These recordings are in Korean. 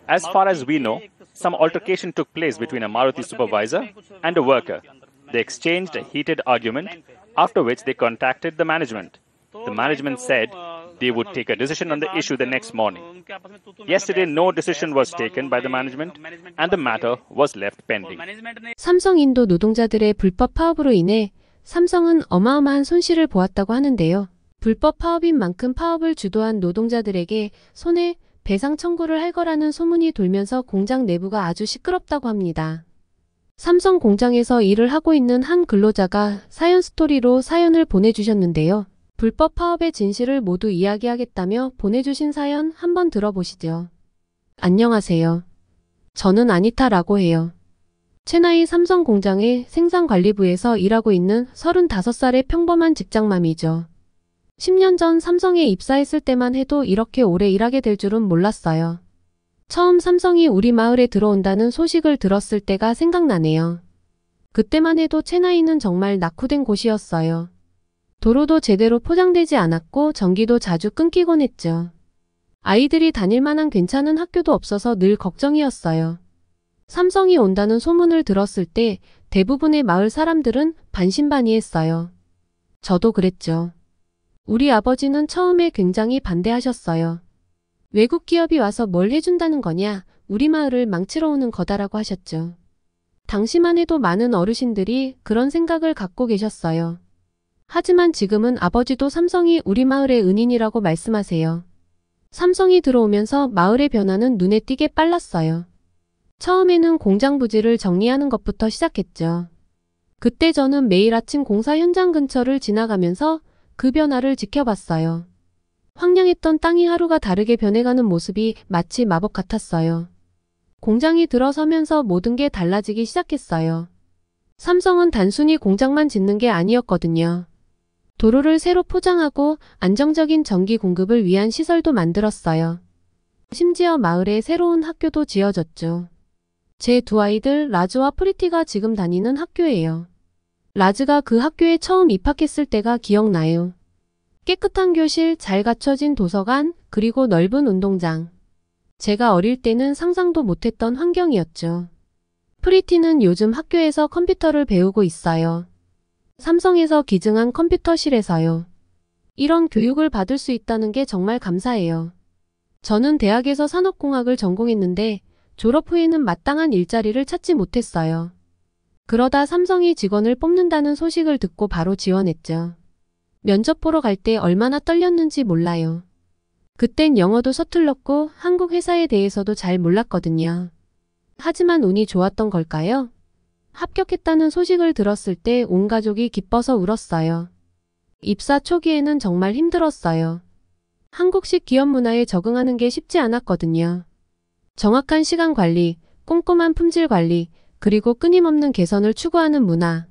As far as we know, some altercation took place between a Maruti supervisor and a worker. They exchanged a heated argument, after which they contacted the management. The management said they would take a decision on the issue the next morning. Yesterday, no decision was taken by the management and the matter was left pending. 삼성 인도 노동자들의 불법 파업으로 인해 삼성은 어마어마한 손실을 보았다고 하는데요. 불법 파업인 만큼 파업을 주도한 노동자들에게 손해배상 청구를 할 거라는 소문이 돌면서 공장 내부가 아주 시끄럽다고 합니다. 삼성 공장에서 일을 하고 있는 한 근로자가 사연 스토리로 사연을 보내주셨는데요. 불법 파업의 진실을 모두 이야기하겠다며 보내주신 사연 한번 들어보시죠. 안녕하세요. 저는 아니타라고 해요. 체나이 삼성 공장의 생산관리부에서 일하고 있는 35살의 평범한 직장맘이죠. 10년 전 삼성에 입사했을 때만 해도 이렇게 오래 일하게 될 줄은 몰랐어요. 처음 삼성이 우리 마을에 들어온다는 소식을 들었을 때가 생각나네요. 그때만 해도 체나이는 정말 낙후된 곳이었어요. 도로도 제대로 포장되지 않았고 전기도 자주 끊기곤 했죠. 아이들이 다닐 만한 괜찮은 학교도 없어서 늘 걱정이었어요. 삼성이 온다는 소문을 들었을 때 대부분의 마을 사람들은 반신반의했어요. 저도 그랬죠. 우리 아버지는 처음에 굉장히 반대하셨어요. 외국 기업이 와서 뭘 해준다는 거냐, 우리 마을을 망치러 오는 거다라고 하셨죠. 당시만 해도 많은 어르신들이 그런 생각을 갖고 계셨어요. 하지만 지금은 아버지도 삼성이 우리 마을의 은인이라고 말씀하세요. 삼성이 들어오면서 마을의 변화는 눈에 띄게 빨랐어요. 처음에는 공장 부지를 정리하는 것부터 시작했죠. 그때 저는 매일 아침 공사 현장 근처를 지나가면서 그 변화를 지켜봤어요. 황량했던 땅이 하루가 다르게 변해가는 모습이 마치 마법 같았어요. 공장이 들어서면서 모든 게 달라지기 시작했어요. 삼성은 단순히 공장만 짓는 게 아니었거든요. 도로를 새로 포장하고 안정적인 전기 공급을 위한 시설도 만들었어요. 심지어 마을에 새로운 학교도 지어졌죠. 제 두 아이들 라즈와 프리티가 지금 다니는 학교예요. 라즈가 그 학교에 처음 입학했을 때가 기억나요. 깨끗한 교실, 잘 갖춰진 도서관, 그리고 넓은 운동장. 제가 어릴 때는 상상도 못했던 환경이었죠. 프리티는 요즘 학교에서 컴퓨터를 배우고 있어요. 삼성에서 기증한 컴퓨터실에서요. 이런 교육을 받을 수 있다는 게 정말 감사해요. 저는 대학에서 산업공학을 전공했는데 졸업 후에는 마땅한 일자리를 찾지 못했어요. 그러다 삼성이 직원을 뽑는다는 소식을 듣고 바로 지원했죠. 면접 보러 갈 때 얼마나 떨렸는지 몰라요. 그땐 영어도 서툴렀고 한국 회사에 대해서도 잘 몰랐거든요. 하지만 운이 좋았던 걸까요? 합격했다는 소식을 들었을 때 온 가족이 기뻐서 울었어요. 입사 초기에는 정말 힘들었어요. 한국식 기업 문화에 적응하는 게 쉽지 않았거든요. 정확한 시간 관리, 꼼꼼한 품질 관리, 그리고 끊임없는 개선을 추구하는 문화.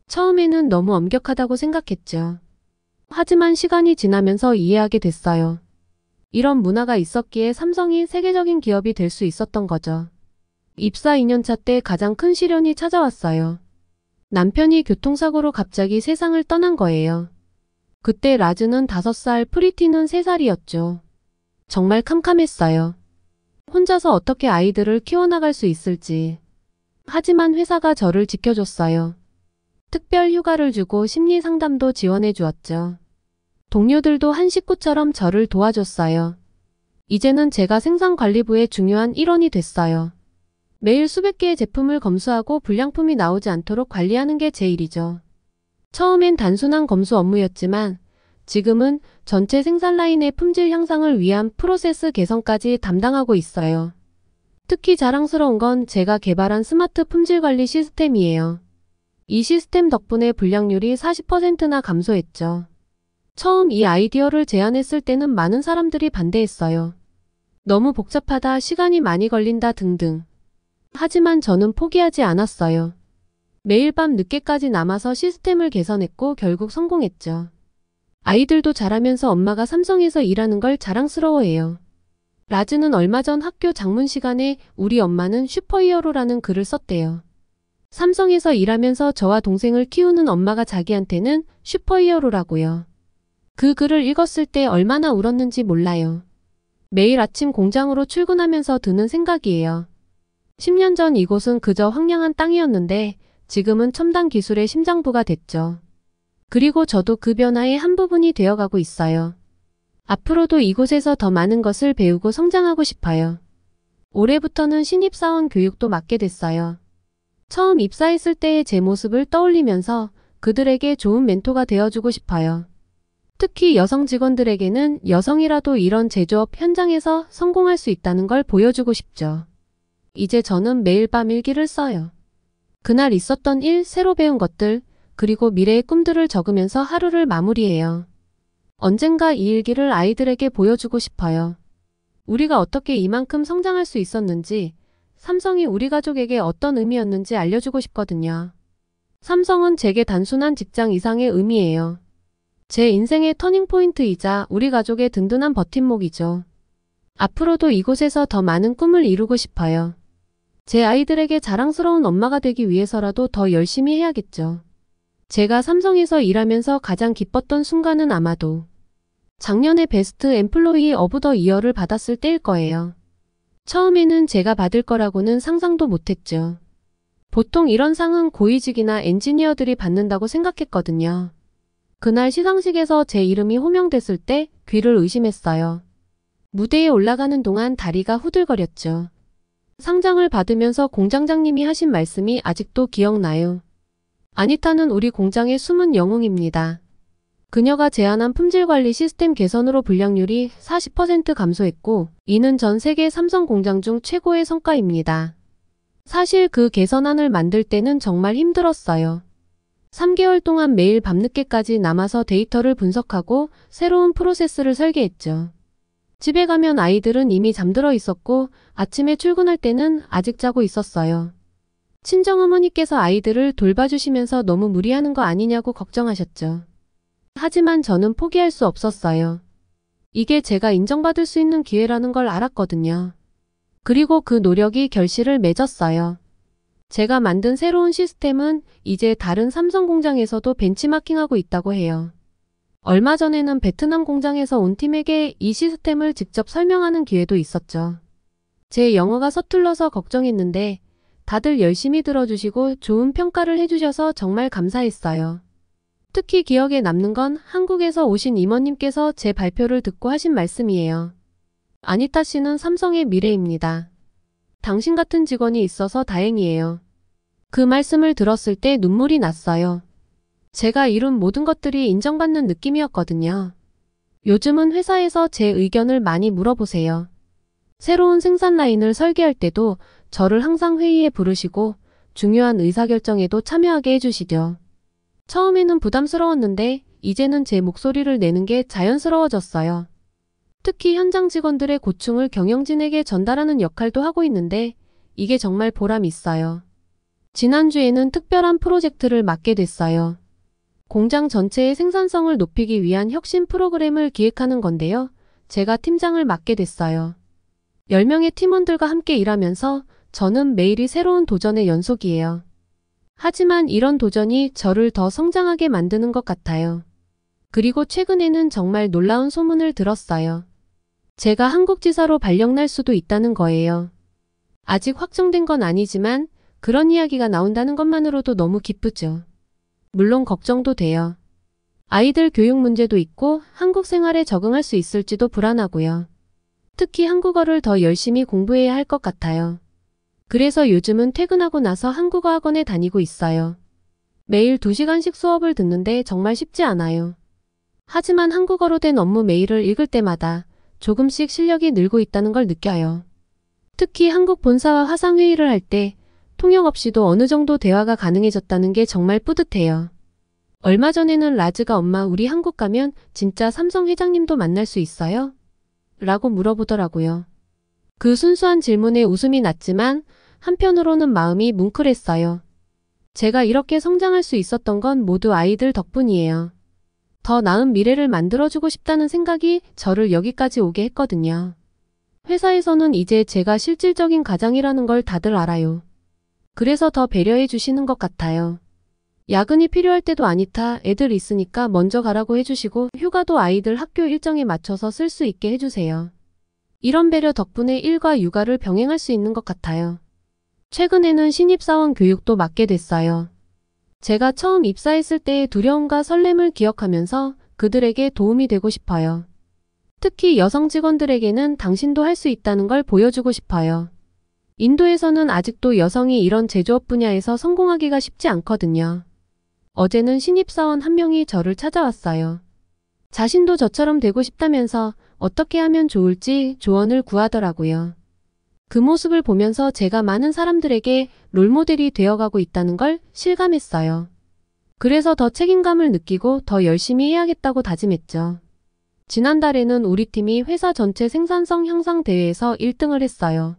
처음에는 너무 엄격하다고 생각했죠. 하지만 시간이 지나면서 이해하게 됐어요. 이런 문화가 있었기에 삼성이 세계적인 기업이 될 수 있었던 거죠. 입사 2년차 때 가장 큰 시련이 찾아왔어요. 남편이 교통사고로 갑자기 세상을 떠난 거예요. 그때 라즈는 5살, 프리티는 3살이었죠. 정말 캄캄했어요. 혼자서 어떻게 아이들을 키워나갈 수 있을지. 하지만 회사가 저를 지켜줬어요. 특별 휴가를 주고 심리 상담도 지원해 주었죠. 동료들도 한 식구처럼 저를 도와줬어요. 이제는 제가 생산관리부의 중요한 일원이 됐어요. 매일 수백 개의 제품을 검수하고 불량품이 나오지 않도록 관리하는 게 제 일이죠. 처음엔 단순한 검수 업무였지만 지금은 전체 생산 라인의 품질 향상을 위한 프로세스 개선까지 담당하고 있어요. 특히 자랑스러운 건 제가 개발한 스마트 품질 관리 시스템이에요. 이 시스템 덕분에 불량률이 40%나 감소했죠. 처음 이 아이디어를 제안했을 때는 많은 사람들이 반대했어요. 너무 복잡하다, 시간이 많이 걸린다 등등. 하지만 저는 포기하지 않았어요. 매일 밤 늦게까지 남아서 시스템을 개선했고 결국 성공했죠. 아이들도 자라면서 엄마가 삼성에서 일하는 걸 자랑스러워해요. 라즈는 얼마 전 학교 장문 시간에 우리 엄마는 슈퍼히어로라는 글을 썼대요. 삼성에서 일하면서 저와 동생을 키우는 엄마가 자기한테는 슈퍼히어로라고요. 그 글을 읽었을 때 얼마나 울었는지 몰라요. 매일 아침 공장으로 출근하면서 드는 생각이에요. 10년 전 이곳은 그저 황량한 땅이었는데 지금은 첨단 기술의 심장부가 됐죠. 그리고 저도 그 변화의 한 부분이 되어가고 있어요. 앞으로도 이곳에서 더 많은 것을 배우고 성장하고 싶어요. 올해부터는 신입사원 교육도 맡게 됐어요. 처음 입사했을 때의 제 모습을 떠올리면서 그들에게 좋은 멘토가 되어주고 싶어요. 특히 여성 직원들에게는 여성이라도 이런 제조업 현장에서 성공할 수 있다는 걸 보여주고 싶죠. 이제 저는 매일 밤 일기를 써요. 그날 있었던 일, 새로 배운 것들, 그리고 미래의 꿈들을 적으면서 하루를 마무리해요. 언젠가 이 일기를 아이들에게 보여주고 싶어요. 우리가 어떻게 이만큼 성장할 수 있었는지, 삼성이 우리 가족에게 어떤 의미였는지 알려주고 싶거든요. 삼성은 제게 단순한 직장 이상의 의미예요. 제 인생의 터닝포인트이자 우리 가족의 든든한 버팀목이죠. 앞으로도 이곳에서 더 많은 꿈을 이루고 싶어요. 제 아이들에게 자랑스러운 엄마가 되기 위해서라도 더 열심히 해야겠죠. 제가 삼성에서 일하면서 가장 기뻤던 순간은 아마도 작년에 베스트 엠플로이 오브 더 이어를 받았을 때일 거예요. 처음에는 제가 받을 거라고는 상상도 못했죠. 보통 이런 상은 고위직이나 엔지니어들이 받는다고 생각했거든요. 그날 시상식에서 제 이름이 호명됐을 때 귀를 의심했어요. 무대에 올라가는 동안 다리가 후들거렸죠. 상장을 받으면서 공장장님이 하신 말씀이 아직도 기억나요. 아니타는 우리 공장의 숨은 영웅입니다. 그녀가 제안한 품질관리 시스템 개선으로 불량률이 40% 감소했고, 이는 전 세계 삼성 공장 중 최고의 성과입니다. 사실 그 개선안을 만들 때는 정말 힘들었어요. 3개월 동안 매일 밤늦게까지 남아서 데이터를 분석하고 새로운 프로세스를 설계했죠. 집에 가면 아이들은 이미 잠들어 있었고 아침에 출근할 때는 아직 자고 있었어요. 친정어머니께서 아이들을 돌봐주시면서 너무 무리하는 거 아니냐고 걱정하셨죠. 하지만 저는 포기할 수 없었어요. 이게 제가 인정받을 수 있는 기회라는 걸 알았거든요. 그리고 그 노력이 결실을 맺었어요. 제가 만든 새로운 시스템은 이제 다른 삼성 공장에서도 벤치마킹하고 있다고 해요. 얼마 전에는 베트남 공장에서 온 팀에게 이 시스템을 직접 설명하는 기회도 있었죠. 제 영어가 서툴러서 걱정했는데 다들 열심히 들어주시고 좋은 평가를 해주셔서 정말 감사했어요. 특히 기억에 남는 건 한국에서 오신 임원님께서 제 발표를 듣고 하신 말씀이에요. 아니타 씨는 삼성의 미래입니다. 당신 같은 직원이 있어서 다행이에요. 그 말씀을 들었을 때 눈물이 났어요. 제가 이룬 모든 것들이 인정받는 느낌이었거든요. 요즘은 회사에서 제 의견을 많이 물어보세요. 새로운 생산 라인을 설계할 때도 저를 항상 회의에 부르시고 중요한 의사결정에도 참여하게 해주시죠. 처음에는 부담스러웠는데 이제는 제 목소리를 내는 게 자연스러워졌어요. 특히 현장 직원들의 고충을 경영진에게 전달하는 역할도 하고 있는데 이게 정말 보람 있어요. 지난주에는 특별한 프로젝트를 맡게 됐어요. 공장 전체의 생산성을 높이기 위한 혁신 프로그램을 기획하는 건데요. 제가 팀장을 맡게 됐어요. 10명의 팀원들과 함께 일하면서 저는 매일이 새로운 도전의 연속이에요. 하지만 이런 도전이 저를 더 성장하게 만드는 것 같아요. 그리고 최근에는 정말 놀라운 소문을 들었어요. 제가 한국지사로 발령날 수도 있다는 거예요. 아직 확정된 건 아니지만 그런 이야기가 나온다는 것만으로도 너무 기쁘죠. 물론 걱정도 돼요. 아이들 교육 문제도 있고 한국 생활에 적응할 수 있을지도 불안하고요. 특히 한국어를 더 열심히 공부해야 할 것 같아요. 그래서 요즘은 퇴근하고 나서 한국어 학원에 다니고 있어요. 매일 2시간씩 수업을 듣는데 정말 쉽지 않아요. 하지만 한국어로 된 업무 메일을 읽을 때마다 조금씩 실력이 늘고 있다는 걸 느껴요. 특히 한국 본사와 화상회의를 할 때 통역 없이도 어느 정도 대화가 가능해졌다는 게 정말 뿌듯해요. 얼마 전에는 라즈가 엄마 우리 한국 가면 진짜 삼성 회장님도 만날 수 있어요? 라고 물어보더라고요. 그 순수한 질문에 웃음이 났지만 한편으로는 마음이 뭉클했어요. 제가 이렇게 성장할 수 있었던 건 모두 아이들 덕분이에요. 더 나은 미래를 만들어주고 싶다는 생각이 저를 여기까지 오게 했거든요. 회사에서는 이제 제가 실질적인 가장이라는 걸 다들 알아요. 그래서 더 배려해 주시는 것 같아요. 야근이 필요할 때도 아니타 애들 있으니까 먼저 가라고 해주시고 휴가도 아이들 학교 일정에 맞춰서 쓸 수 있게 해주세요. 이런 배려 덕분에 일과 육아를 병행할 수 있는 것 같아요. 최근에는 신입사원 교육도 맡게 됐어요. 제가 처음 입사했을 때의 두려움과 설렘을 기억하면서 그들에게 도움이 되고 싶어요. 특히 여성 직원들에게는 당신도 할 수 있다는 걸 보여주고 싶어요. 인도에서는 아직도 여성이 이런 제조업 분야에서 성공하기가 쉽지 않거든요. 어제는 신입사원 한 명이 저를 찾아왔어요. 자신도 저처럼 되고 싶다면서 어떻게 하면 좋을지 조언을 구하더라고요. 그 모습을 보면서 제가 많은 사람들에게 롤모델이 되어가고 있다는 걸 실감했어요. 그래서 더 책임감을 느끼고 더 열심히 해야겠다고 다짐했죠. 지난달에는 우리 팀이 회사 전체 생산성 향상 대회에서 1등을 했어요.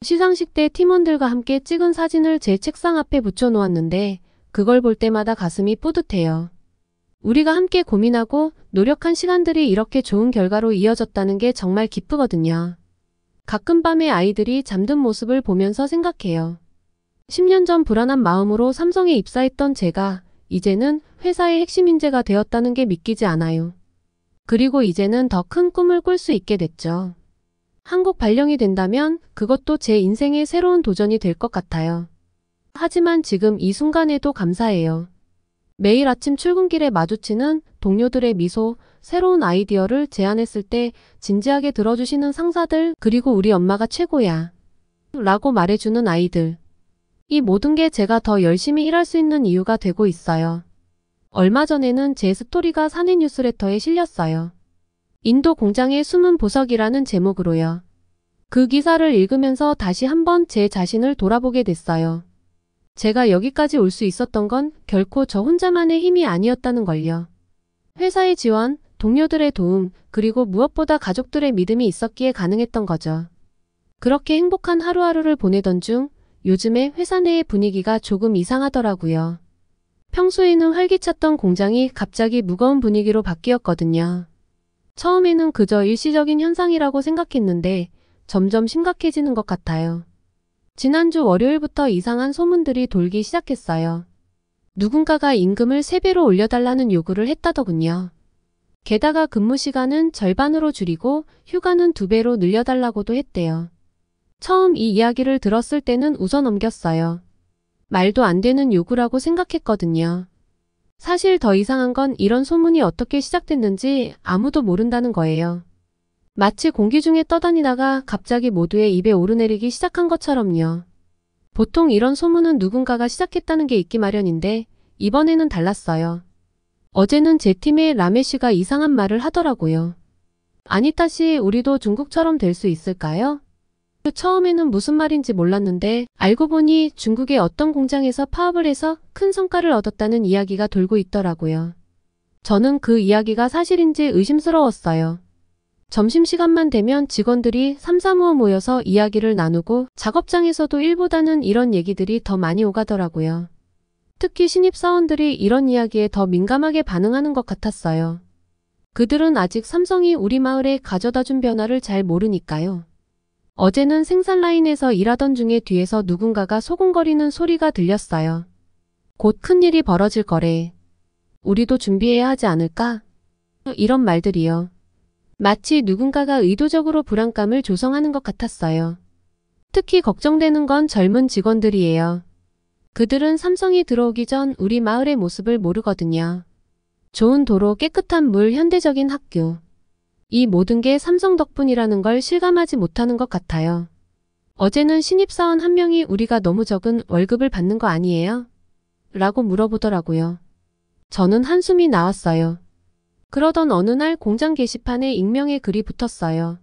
시상식 때 팀원들과 함께 찍은 사진을 제 책상 앞에 붙여놓았는데 그걸 볼 때마다 가슴이 뿌듯해요. 우리가 함께 고민하고 노력한 시간들이 이렇게 좋은 결과로 이어졌다는 게 정말 기쁘거든요. 가끔 밤에 아이들이 잠든 모습을 보면서 생각해요. 10년 전 불안한 마음으로 삼성에 입사했던 제가 이제는 회사의 핵심 인재가 되었다는 게 믿기지 않아요. 그리고 이제는 더 큰 꿈을 꿀 수 있게 됐죠. 한국 발령이 된다면 그것도 제 인생의 새로운 도전이 될 것 같아요. 하지만 지금 이 순간에도 감사해요. 매일 아침 출근길에 마주치는 동료들의 미소, 새로운 아이디어를 제안했을 때 진지하게 들어주시는 상사들, 그리고 우리 엄마가 최고야 라고 말해주는 아이들. 이 모든 게 제가 더 열심히 일할 수 있는 이유가 되고 있어요. 얼마 전에는 제 스토리가 사내 뉴스레터에 실렸어요. 인도 공장의 숨은 보석이라는 제목으로요. 그 기사를 읽으면서 다시 한번 제 자신을 돌아보게 됐어요. 제가 여기까지 올 수 있었던 건 결코 저 혼자만의 힘이 아니었다는 걸요. 회사의 지원, 동료들의 도움, 그리고 무엇보다 가족들의 믿음이 있었기에 가능했던 거죠. 그렇게 행복한 하루하루를 보내던 중 요즘에 회사 내의 분위기가 조금 이상하더라고요. 평소에는 활기찼던 공장이 갑자기 무거운 분위기로 바뀌었거든요. 처음에는 그저 일시적인 현상이라고 생각했는데 점점 심각해지는 것 같아요. 지난주 월요일부터 이상한 소문들이 돌기 시작했어요. 누군가가 임금을 3배로 올려달라는 요구를 했다더군요. 게다가 근무 시간은 절반으로 줄이고 휴가는 2배로 늘려달라고도 했대요. 처음 이 이야기를 들었을 때는 웃어넘겼어요. 말도 안 되는 요구라고 생각했거든요. 사실 더 이상한 건 이런 소문이 어떻게 시작됐는지 아무도 모른다는 거예요. 마치 공기 중에 떠다니다가 갑자기 모두의 입에 오르내리기 시작한 것처럼요. 보통 이런 소문은 누군가가 시작했다는 게 있기 마련인데 이번에는 달랐어요. 어제는 제 팀의 라메 씨가 이상한 말을 하더라고요. 아니타 씨, 우리도 중국처럼 될 수 있을까요? 처음에는 무슨 말인지 몰랐는데 알고 보니 중국의 어떤 공장에서 파업을 해서 큰 성과를 얻었다는 이야기가 돌고 있더라고요. 저는 그 이야기가 사실인지 의심스러웠어요. 점심시간만 되면 직원들이 삼삼오오 모여서 이야기를 나누고 작업장에서도 일보다는 이런 얘기들이 더 많이 오가더라고요. 특히 신입사원들이 이런 이야기에 더 민감하게 반응하는 것 같았어요. 그들은 아직 삼성이 우리 마을에 가져다준 변화를 잘 모르니까요. 어제는 생산 라인에서 일하던 중에 뒤에서 누군가가 소곤거리는 소리가 들렸어요. 곧 큰일이 벌어질 거래. 우리도 준비해야 하지 않을까? 이런 말들이요. 마치 누군가가 의도적으로 불안감을 조성하는 것 같았어요. 특히 걱정되는 건 젊은 직원들이에요. 그들은 삼성이 들어오기 전 우리 마을의 모습을 모르거든요. 좋은 도로, 깨끗한 물, 현대적인 학교. 이 모든 게 삼성 덕분이라는 걸 실감하지 못하는 것 같아요. 어제는 신입사원 한 명이 우리가 너무 적은 월급을 받는 거 아니에요? 라고 물어보더라고요. 저는 한숨이 나왔어요. 그러던 어느 날 공장 게시판에 익명의 글이 붙었어요.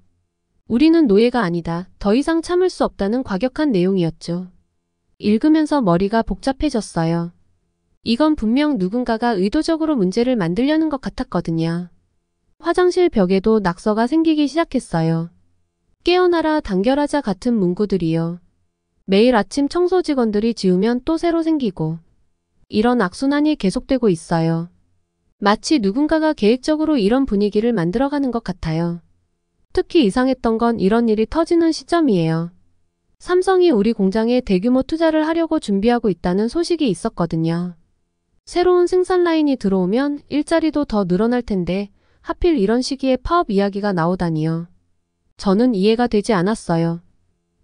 우리는 노예가 아니다. 더 이상 참을 수 없다는 과격한 내용이었죠. 읽으면서 머리가 복잡해졌어요. 이건 분명 누군가가 의도적으로 문제를 만들려는 것 같았거든요. 화장실 벽에도 낙서가 생기기 시작했어요. 깨어나라, 단결하자 같은 문구들이요. 매일 아침 청소 직원들이 지우면 또 새로 생기고. 이런 악순환이 계속되고 있어요. 마치 누군가가 계획적으로 이런 분위기를 만들어가는 것 같아요. 특히 이상했던 건 이런 일이 터지는 시점이에요. 삼성이 우리 공장에 대규모 투자를 하려고 준비하고 있다는 소식이 있었거든요. 새로운 생산 라인이 들어오면 일자리도 더 늘어날 텐데 하필 이런 시기에 파업 이야기가 나오다니요. 저는 이해가 되지 않았어요.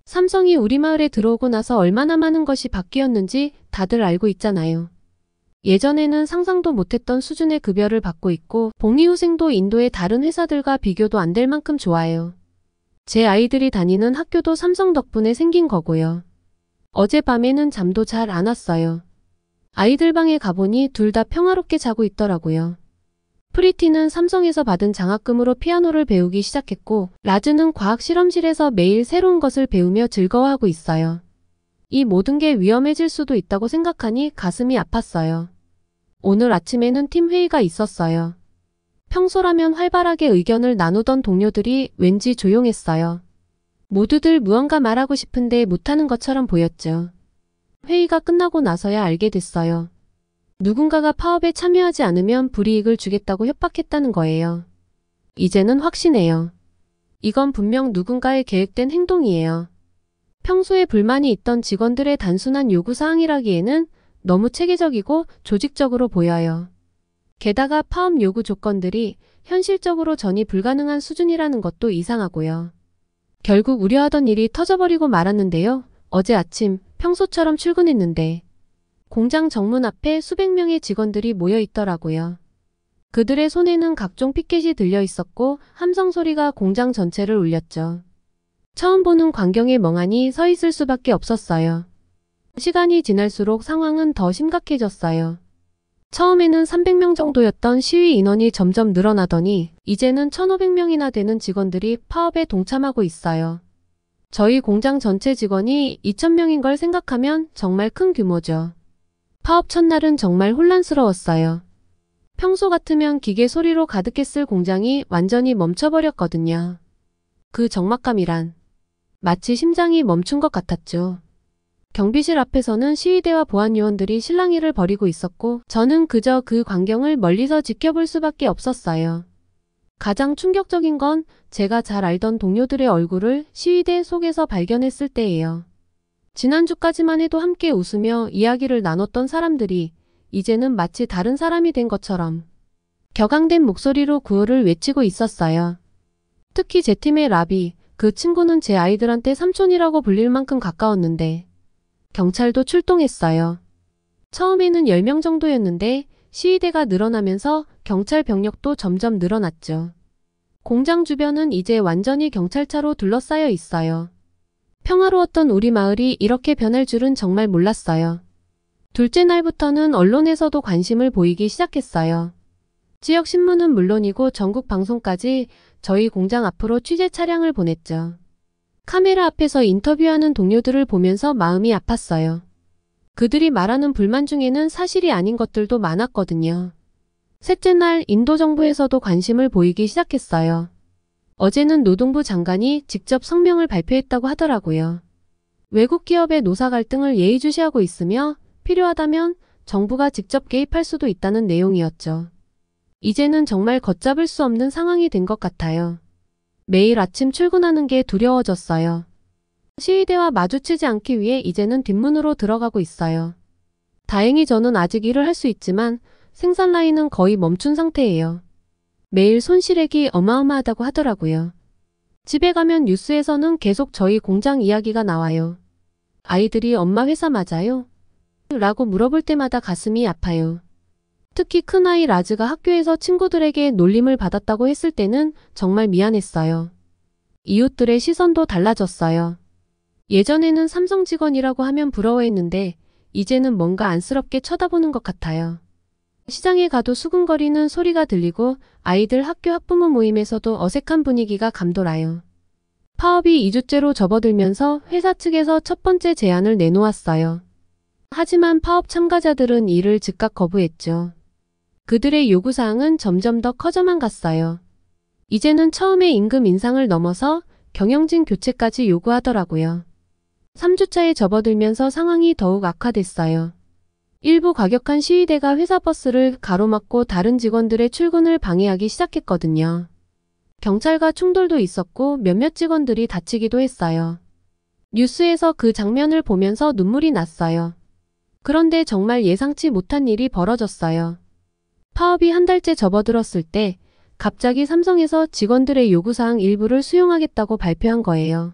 삼성이 우리 마을에 들어오고 나서 얼마나 많은 것이 바뀌었는지 다들 알고 있잖아요. 예전에는 상상도 못했던 수준의 급여를 받고 있고 복리후생도 인도의 다른 회사들과 비교도 안 될 만큼 좋아요. 제 아이들이 다니는 학교도 삼성 덕분에 생긴 거고요. 어젯밤에는 잠도 잘 안 왔어요. 아이들 방에 가보니 둘 다 평화롭게 자고 있더라고요. 프리티는 삼성에서 받은 장학금으로 피아노를 배우기 시작했고 라즈는 과학 실험실에서 매일 새로운 것을 배우며 즐거워하고 있어요. 이 모든 게 위험해질 수도 있다고 생각하니 가슴이 아팠어요. 오늘 아침에는 팀 회의가 있었어요. 평소라면 활발하게 의견을 나누던 동료들이 왠지 조용했어요. 모두들 무언가 말하고 싶은데 못하는 것처럼 보였죠. 회의가 끝나고 나서야 알게 됐어요. 누군가가 파업에 참여하지 않으면 불이익을 주겠다고 협박했다는 거예요. 이제는 확신해요. 이건 분명 누군가의 계획된 행동이에요. 평소에 불만이 있던 직원들의 단순한 요구사항이라기에는 너무 체계적이고 조직적으로 보여요. 게다가 파업 요구 조건들이 현실적으로 전이 불가능한 수준이라는 것도 이상하고요. 결국 우려하던 일이 터져버리고 말았는데요. 어제 아침 평소처럼 출근했는데 공장 정문 앞에 수백 명의 직원들이 모여 있더라고요. 그들의 손에는 각종 피켓이 들려 있었고 함성 소리가 공장 전체를 울렸죠. 처음 보는 광경에 멍하니 서 있을 수밖에 없었어요. 시간이 지날수록 상황은 더 심각해졌어요. 처음에는 300명 정도였던 시위 인원이 점점 늘어나더니 이제는 1,500명이나 되는 직원들이 파업에 동참하고 있어요. 저희 공장 전체 직원이 2,000명인 걸 생각하면 정말 큰 규모죠. 파업 첫날은 정말 혼란스러웠어요. 평소 같으면 기계 소리로 가득했을 공장이 완전히 멈춰버렸거든요. 그 적막감이란 마치 심장이 멈춘 것 같았죠. 경비실 앞에서는 시위대와 보안요원들이 실랑이를 벌이고 있었고 저는 그저 그 광경을 멀리서 지켜볼 수밖에 없었어요. 가장 충격적인 건 제가 잘 알던 동료들의 얼굴을 시위대 속에서 발견했을 때예요. 지난주까지만 해도 함께 웃으며 이야기를 나눴던 사람들이 이제는 마치 다른 사람이 된 것처럼 격앙된 목소리로 구호를 외치고 있었어요. 특히 제 팀의 라비, 그 친구는 제 아이들한테 삼촌이라고 불릴 만큼 가까웠는데 경찰도 출동했어요. 처음에는 10명 정도였는데 시위대가 늘어나면서 경찰 병력도 점점 늘어났죠. 공장 주변은 이제 완전히 경찰차로 둘러싸여 있어요. 평화로웠던 우리 마을이 이렇게 변할 줄은 정말 몰랐어요. 둘째 날부터는 언론에서도 관심을 보이기 시작했어요. 지역 신문은 물론이고 전국 방송까지 저희 공장 앞으로 취재 차량을 보냈죠. 카메라 앞에서 인터뷰하는 동료들을 보면서 마음이 아팠어요. 그들이 말하는 불만 중에는 사실이 아닌 것들도 많았거든요. 셋째 날 인도 정부에서도 관심을 보이기 시작했어요. 어제는 노동부 장관이 직접 성명을 발표했다고 하더라고요. 외국 기업의 노사 갈등을 예의주시하고 있으며 필요하다면 정부가 직접 개입할 수도 있다는 내용이었죠. 이제는 정말 걷잡을 수 없는 상황이 된 것 같아요. 매일 아침 출근하는 게 두려워졌어요. 시위대와 마주치지 않기 위해 이제는 뒷문으로 들어가고 있어요. 다행히 저는 아직 일을 할 수 있지만 생산 라인은 거의 멈춘 상태예요. 매일 손실액이 어마어마하다고 하더라고요. 집에 가면 뉴스에서는 계속 저희 공장 이야기가 나와요. 아이들이 엄마 회사 맞아요? 라고 물어볼 때마다 가슴이 아파요. 특히 큰아이 라즈가 학교에서 친구들에게 놀림을 받았다고 했을 때는 정말 미안했어요. 이웃들의 시선도 달라졌어요. 예전에는 삼성 직원이라고 하면 부러워했는데 이제는 뭔가 안쓰럽게 쳐다보는 것 같아요. 시장에 가도 수근거리는 소리가 들리고 아이들 학교 학부모 모임에서도 어색한 분위기가 감돌아요. 파업이 2주째로 접어들면서 회사 측에서 첫 번째 제안을 내놓았어요. 하지만 파업 참가자들은 이를 즉각 거부했죠. 그들의 요구사항은 점점 더 커져만 갔어요. 이제는 처음에 임금 인상을 넘어서 경영진 교체까지 요구하더라고요. 3주차에 접어들면서 상황이 더욱 악화됐어요. 일부 과격한 시위대가 회사 버스를 가로막고 다른 직원들의 출근을 방해하기 시작했거든요. 경찰과 충돌도 있었고 몇몇 직원들이 다치기도 했어요. 뉴스에서 그 장면을 보면서 눈물이 났어요. 그런데 정말 예상치 못한 일이 벌어졌어요. 파업이 한 달째 접어들었을 때 갑자기 삼성에서 직원들의 요구사항 일부를 수용하겠다고 발표한 거예요.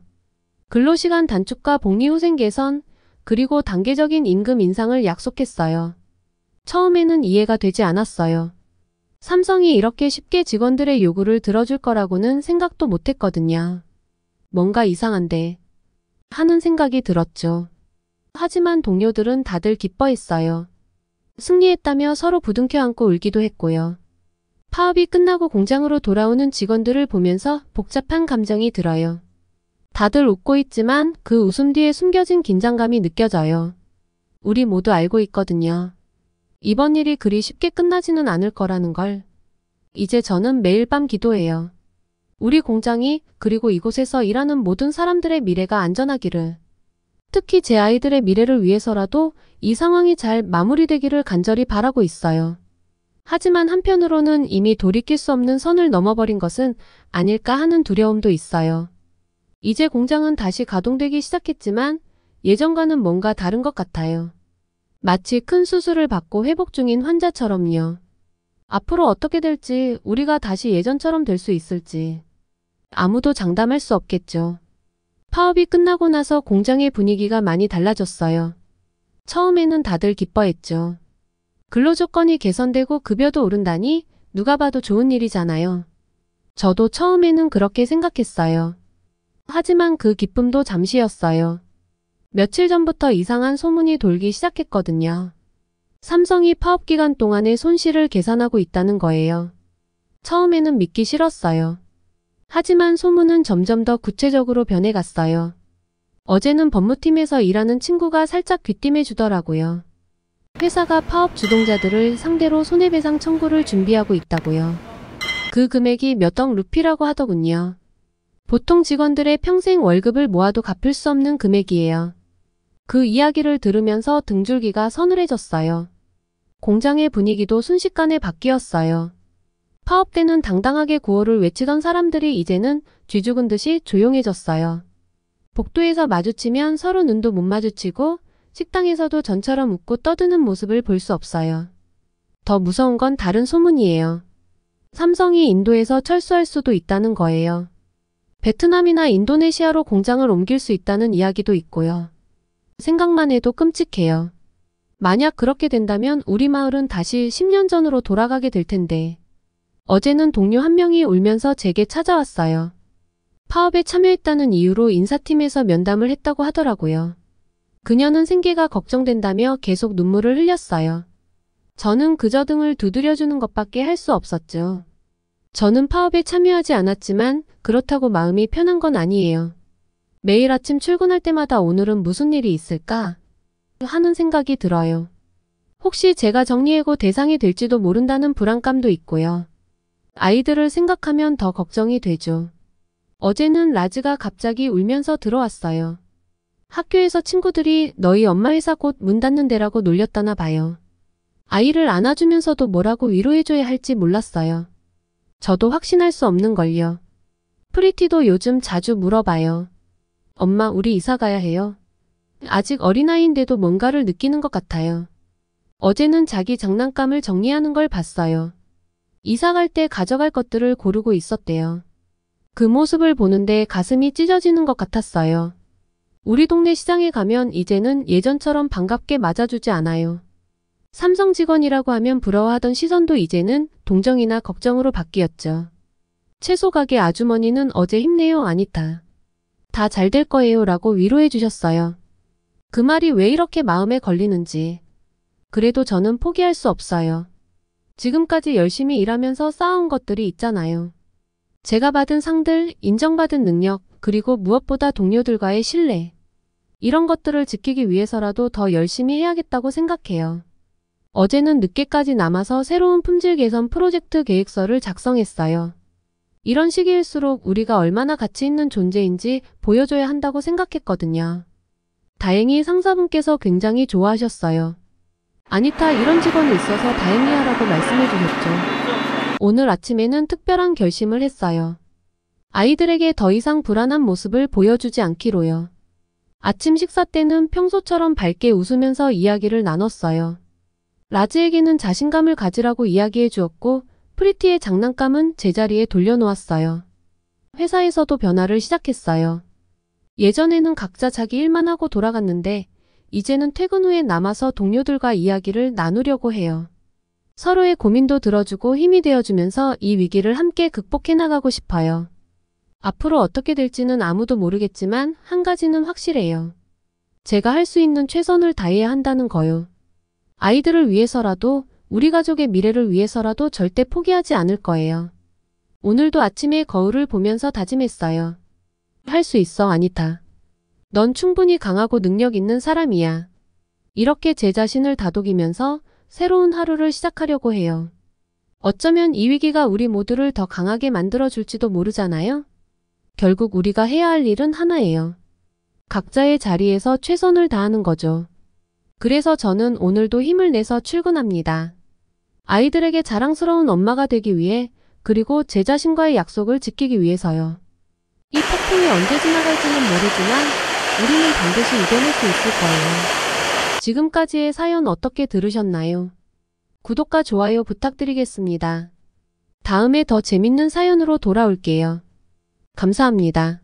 근로시간 단축과 복리후생 개선, 그리고 단계적인 임금 인상을 약속했어요. 처음에는 이해가 되지 않았어요. 삼성이 이렇게 쉽게 직원들의 요구를 들어줄 거라고는 생각도 못했거든요. 뭔가 이상한데 하는 생각이 들었죠. 하지만 동료들은 다들 기뻐했어요. 승리했다며 서로 부둥켜 안고 울기도 했고요. 파업이 끝나고 공장으로 돌아오는 직원들을 보면서 복잡한 감정이 들어요. 다들 웃고 있지만 그 웃음 뒤에 숨겨진 긴장감이 느껴져요. 우리 모두 알고 있거든요. 이번 일이 그리 쉽게 끝나지는 않을 거라는 걸. 이제 저는 매일 밤 기도해요. 우리 공장이 그리고 이곳에서 일하는 모든 사람들의 미래가 안전하기를. 특히 제 아이들의 미래를 위해서라도 이 상황이 잘 마무리되기를 간절히 바라고 있어요. 하지만 한편으로는 이미 돌이킬 수 없는 선을 넘어버린 것은 아닐까 하는 두려움도 있어요. 이제 공장은 다시 가동되기 시작했지만 예전과는 뭔가 다른 것 같아요. 마치 큰 수술을 받고 회복 중인 환자처럼요. 앞으로 어떻게 될지, 우리가 다시 예전처럼 될 수 있을지 아무도 장담할 수 없겠죠. 파업이 끝나고 나서 공장의 분위기가 많이 달라졌어요. 처음에는 다들 기뻐했죠. 근로조건이 개선되고 급여도 오른다니 누가 봐도 좋은 일이잖아요. 저도 처음에는 그렇게 생각했어요. 하지만 그 기쁨도 잠시였어요. 며칠 전부터 이상한 소문이 돌기 시작했거든요. 삼성이 파업 기간 동안의 손실을 계산하고 있다는 거예요. 처음에는 믿기 싫었어요. 하지만 소문은 점점 더 구체적으로 변해갔어요. 어제는 법무팀에서 일하는 친구가 살짝 귀띔해 주더라고요. 회사가 파업 주동자들을 상대로 손해배상 청구를 준비하고 있다고요. 그 금액이 몇 억 루피라고 하더군요. 보통 직원들의 평생 월급을 모아도 갚을 수 없는 금액이에요. 그 이야기를 들으면서 등줄기가 서늘해졌어요. 공장의 분위기도 순식간에 바뀌었어요. 파업 때는 당당하게 구호를 외치던 사람들이 이제는 쥐죽은 듯이 조용해졌어요. 복도에서 마주치면 서로 눈도 못 마주치고 식당에서도 전처럼 웃고 떠드는 모습을 볼 수 없어요. 더 무서운 건 다른 소문이에요. 삼성이 인도에서 철수할 수도 있다는 거예요. 베트남이나 인도네시아로 공장을 옮길 수 있다는 이야기도 있고요. 생각만 해도 끔찍해요. 만약 그렇게 된다면 우리 마을은 다시 10년 전으로 돌아가게 될 텐데. 어제는 동료 한 명이 울면서 제게 찾아왔어요. 파업에 참여했다는 이유로 인사팀에서 면담을 했다고 하더라고요. 그녀는 생계가 걱정된다며 계속 눈물을 흘렸어요. 저는 그저 등을 두드려주는 것밖에 할 수 없었죠. 저는 파업에 참여하지 않았지만 그렇다고 마음이 편한 건 아니에요. 매일 아침 출근할 때마다 오늘은 무슨 일이 있을까 하는 생각이 들어요. 혹시 제가 정리해고 대상이 될지도 모른다는 불안감도 있고요. 아이들을 생각하면 더 걱정이 되죠. 어제는 라즈가 갑자기 울면서 들어왔어요. 학교에서 친구들이 너희 엄마 회사 곧 문 닫는데라고 놀렸다나 봐요. 아이를 안아주면서도 뭐라고 위로해줘야 할지 몰랐어요. 저도 확신할 수 없는 걸요. 프리티도 요즘 자주 물어봐요. 엄마, 우리 이사 가야 해요. 아직 어린아이인데도 뭔가를 느끼는 것 같아요. 어제는 자기 장난감을 정리하는 걸 봤어요. 이사 갈 때 가져갈 것들을 고르고 있었대요. 그 모습을 보는데 가슴이 찢어지는 것 같았어요. 우리 동네 시장에 가면 이제는 예전처럼 반갑게 맞아주지 않아요. 삼성 직원이라고 하면 부러워하던 시선도 이제는 동정이나 걱정으로 바뀌었죠. 채소 가게 아주머니는 어제 힘내요, 아니타. 다 잘 될 거예요 라고 위로해 주셨어요. 그 말이 왜 이렇게 마음에 걸리는지. 그래도 저는 포기할 수 없어요. 지금까지 열심히 일하면서 쌓아온 것들이 있잖아요. 제가 받은 상들, 인정받은 능력, 그리고 무엇보다 동료들과의 신뢰. 이런 것들을 지키기 위해서라도 더 열심히 해야겠다고 생각해요. 어제는 늦게까지 남아서 새로운 품질 개선 프로젝트 계획서를 작성했어요. 이런 시기일수록 우리가 얼마나 가치 있는 존재인지 보여줘야 한다고 생각했거든요. 다행히 상사분께서 굉장히 좋아하셨어요. 아니타, 이런 직원이 있어서 다행이야라고 말씀해 주셨죠. 오늘 아침에는 특별한 결심을 했어요. 아이들에게 더 이상 불안한 모습을 보여주지 않기로요. 아침 식사 때는 평소처럼 밝게 웃으면서 이야기를 나눴어요. 라즈에게는 자신감을 가지라고 이야기해 주었고 프리티의 장난감은 제자리에 돌려놓았어요. 회사에서도 변화를 시작했어요. 예전에는 각자 자기 일만 하고 돌아갔는데 이제는 퇴근 후에 남아서 동료들과 이야기를 나누려고 해요. 서로의 고민도 들어주고 힘이 되어주면서 이 위기를 함께 극복해 나가고 싶어요. 앞으로 어떻게 될지는 아무도 모르겠지만 한 가지는 확실해요. 제가 할 수 있는 최선을 다해야 한다는 거요. 아이들을 위해서라도 우리 가족의 미래를 위해서라도 절대 포기하지 않을 거예요. 오늘도 아침에 거울을 보면서 다짐했어요. 할 수 있어, 아니타. 넌 충분히 강하고 능력 있는 사람이야. 이렇게 제 자신을 다독이면서 새로운 하루를 시작하려고 해요. 어쩌면 이 위기가 우리 모두를 더 강하게 만들어줄지도 모르잖아요? 결국 우리가 해야 할 일은 하나예요. 각자의 자리에서 최선을 다하는 거죠. 그래서 저는 오늘도 힘을 내서 출근합니다. 아이들에게 자랑스러운 엄마가 되기 위해, 그리고 제 자신과의 약속을 지키기 위해서요. 이 폭풍이 언제 지나갈지는 모르지만 우리는 반드시 이겨낼 수 있을 거예요. 지금까지의 사연 어떻게 들으셨나요? 구독과 좋아요 부탁드리겠습니다. 다음에 더 재밌는 사연으로 돌아올게요. 감사합니다.